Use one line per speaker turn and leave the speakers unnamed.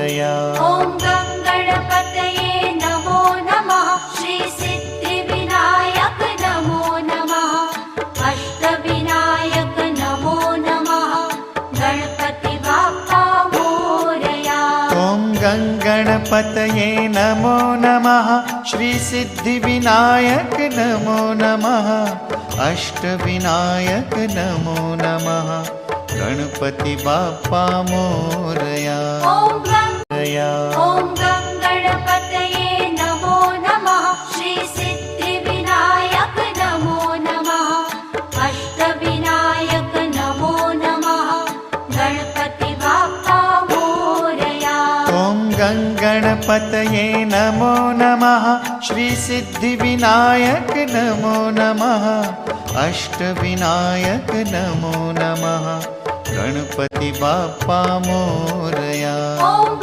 मोरया।
ॐ गणपतये नमो नमः। श्री सिद्धिविनायक नमो नमः। अष्टविनायक नमो नमः। गणपति बाप्पा मोरया।
ॐ गणपतये नमो नमः। श्री सिद्धिविनायक नमो नमः। अष्टविनायक नमो नमः। गणपति बाप्पा मोरया।
ॐ गणपतये नमो नमः। श्री सिद्धिविनायक नमो नमः। अष्टविनायक नमो नमः। गणपति बाप्पा मोरया।
ॐ गणपतये नमो नमः। श्री सिद्धिविनायक नमो नमः। अष्टविनायक नमो नमः। गणपति बाप्पा मोरया।
ॐ